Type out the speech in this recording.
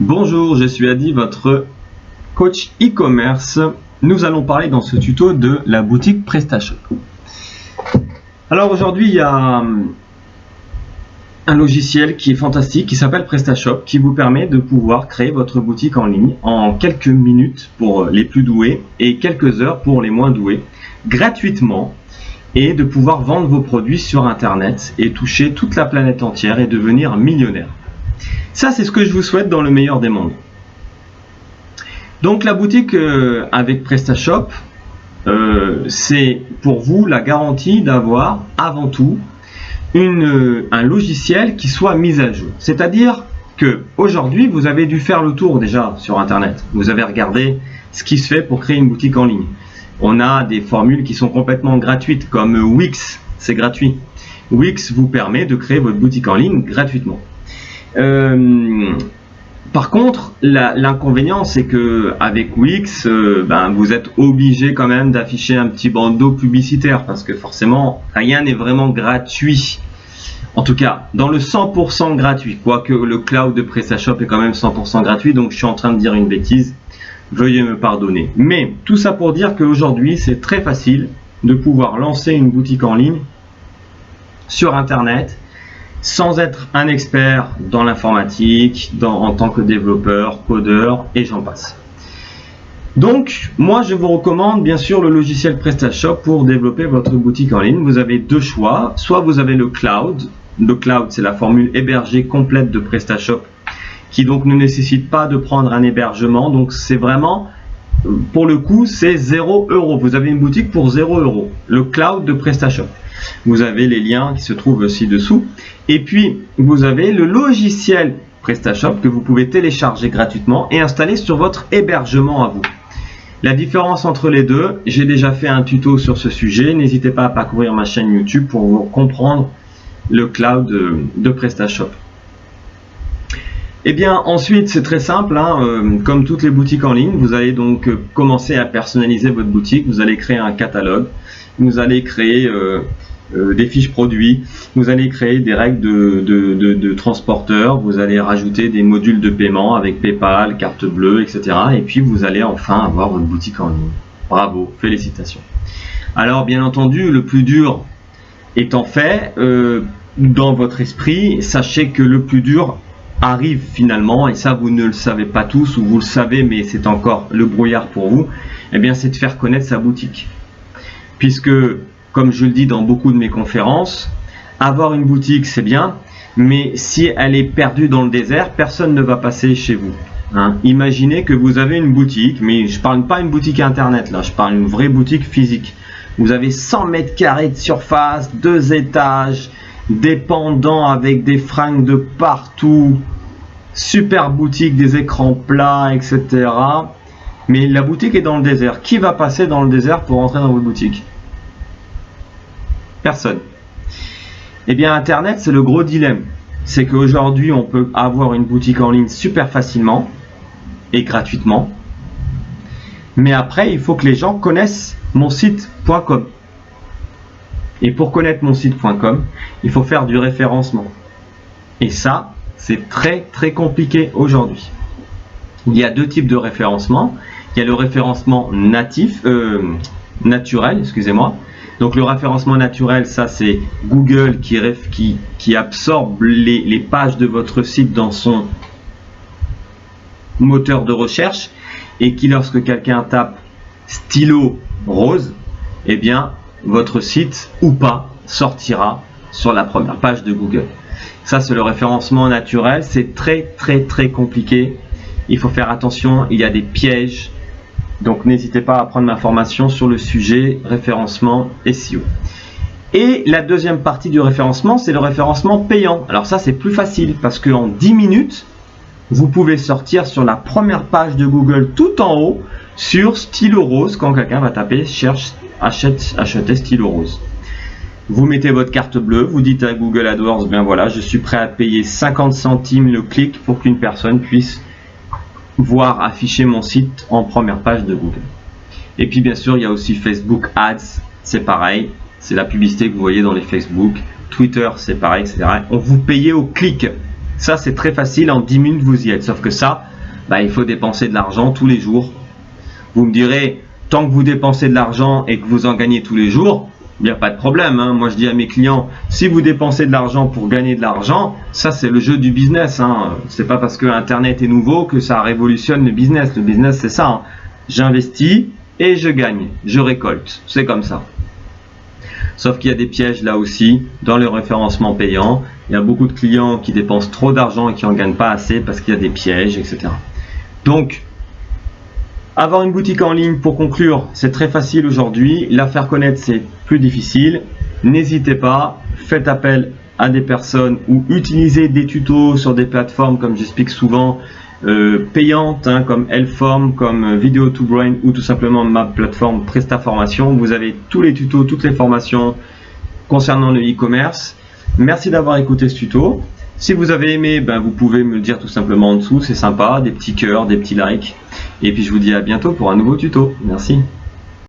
Bonjour, je suis Adi, votre coach e-commerce. Nous allons parler dans ce tuto de la boutique PrestaShop. Alors aujourd'hui, il y a un logiciel qui est fantastique, qui s'appelle PrestaShop, qui vous permet de pouvoir créer votre boutique en ligne en quelques minutes pour les plus doués et quelques heures pour les moins doués, gratuitement, et de pouvoir vendre vos produits sur Internet et toucher toute la planète entière et devenir millionnaire. Ça, c'est ce que je vous souhaite dans le meilleur des mondes. Donc la boutique avec PrestaShop, c'est pour vous la garantie d'avoir avant tout un logiciel qui soit mis à jour. C'est-à-dire que aujourd'hui, vous avez dû faire le tour déjà sur Internet. Vous avez regardé ce qui se fait pour créer une boutique en ligne. On a des formules qui sont complètement gratuites comme Wix, c'est gratuit. Wix vous permet de créer votre boutique en ligne gratuitement. Par contre, l'inconvénient, c'est que avec Wix, vous êtes obligé quand même d'afficher un petit bandeau publicitaire parce que forcément, rien n'est vraiment gratuit. En tout cas, dans le 100% gratuit, quoique le cloud de PrestaShop est quand même 100% gratuit, donc je suis en train de dire une bêtise. Veuillez me pardonner. Mais tout ça pour dire qu'aujourd'hui, c'est très facile de pouvoir lancer une boutique en ligne sur Internet sans être un expert dans l'informatique, en tant que développeur, codeur et j'en passe. Donc, moi, je vous recommande bien sûr le logiciel PrestaShop pour développer votre boutique en ligne. Vous avez deux choix. Soit vous avez le cloud. Le cloud, c'est la formule hébergée complète de PrestaShop qui donc ne nécessite pas de prendre un hébergement. Donc, c'est vraiment, pour le coup, c'est 0 €. Vous avez une boutique pour 0 €. Le cloud de PrestaShop. Vous avez les liens qui se trouvent ci-dessous. Et puis, vous avez le logiciel PrestaShop que vous pouvez télécharger gratuitement et installer sur votre hébergement à vous. La différence entre les deux, j'ai déjà fait un tuto sur ce sujet. N'hésitez pas à parcourir ma chaîne YouTube pour comprendre le cloud de PrestaShop. Et bien ensuite, c'est très simple, comme toutes les boutiques en ligne, vous allez donc commencer à personnaliser votre boutique. Vous allez créer un catalogue, vous allez créer des fiches produits, vous allez créer des règles de transporteur, vous allez rajouter des modules de paiement avec PayPal, carte bleue, etc. Et puis vous allez enfin avoir votre boutique en ligne. Bravo, félicitations. Alors bien entendu, le plus dur étant fait, dans votre esprit, sachez que le plus dur arrive finalement, et ça vous ne le savez pas tous, ou vous le savez mais c'est encore le brouillard pour vous, eh bien c'est de faire connaître sa boutique. Puisque, comme je le dis dans beaucoup de mes conférences, avoir une boutique c'est bien, mais si elle est perdue dans le désert, personne ne va passer chez vous. Imaginez que vous avez une boutique, mais je ne parle pas une boutique internet là, je parle une vraie boutique physique. Vous avez 100 mètres carrés de surface, 2 étages, dépendants avec des fringues de partout, super boutique, des écrans plats, etc. Mais la boutique est dans le désert. Qui va passer dans le désert pour entrer dans votre boutique? Personne. Eh bien, Internet, c'est le gros dilemme. C'est qu'aujourd'hui, on peut avoir une boutique en ligne super facilement et gratuitement. Mais après, il faut que les gens connaissent mon site.com. Et pour connaître mon site.com, il faut faire du référencement. Et ça, c'est très très compliqué aujourd'hui. Il y a deux types de référencement. Il y a le référencement naturel, excusez-moi. Donc le référencement naturel, ça c'est Google qui absorbe les pages de votre site dans son moteur de recherche et qui, lorsque quelqu'un tape stylo rose, eh bien votre site ou pas sortira sur la première page de Google. Ça c'est le référencement naturel, c'est très très très compliqué. Il faut faire attention, il y a des pièges. Donc n'hésitez pas à prendre ma formation sur le sujet référencement SEO. Et la deuxième partie du référencement, c'est le référencement payant. Alors ça c'est plus facile parce qu'en 10 minutes, vous pouvez sortir sur la première page de Google tout en haut sur stylo rose quand quelqu'un va taper cherche acheter stylo rose. Vous mettez votre carte bleue, vous dites à Google AdWords, bien voilà, je suis prêt à payer 50 centimes le clic pour qu'une personne puisse voir afficher mon site en première page de Google. Et puis bien sûr, il y a aussi Facebook Ads, c'est pareil, c'est la publicité que vous voyez dans les Facebook, Twitter, c'est pareil, etc. On vous paye au clic. Ça, c'est très facile, en 10 minutes, vous y êtes. Sauf que ça, il faut dépenser de l'argent tous les jours. Vous me direz, tant que vous dépensez de l'argent et que vous en gagnez tous les jours, il n'y a pas de problème. Hein. Moi, je dis à mes clients, si vous dépensez de l'argent pour gagner de l'argent, ça, c'est le jeu du business. Hein. C'est pas parce que Internet est nouveau que ça révolutionne le business. Le business, c'est ça. Hein. J'investis et je gagne. Je récolte. C'est comme ça. Sauf qu'il y a des pièges là aussi dans le référencement payant. Il y a beaucoup de clients qui dépensent trop d'argent et qui n'en gagnent pas assez parce qu'il y a des pièges, etc. Donc, avoir une boutique en ligne, pour conclure, c'est très facile aujourd'hui. La faire connaître, c'est plus difficile. N'hésitez pas, faites appel à des personnes ou utilisez des tutos sur des plateformes, comme j'explique souvent, payantes, hein, comme Helpform, comme Video2Brain ou tout simplement ma plateforme PrestaFormation. Vous avez tous les tutos, toutes les formations concernant le e-commerce. Merci d'avoir écouté ce tuto. Si vous avez aimé, vous pouvez me le dire tout simplement en dessous, c'est sympa, des petits cœurs, des petits likes. Et puis je vous dis à bientôt pour un nouveau tuto. Merci.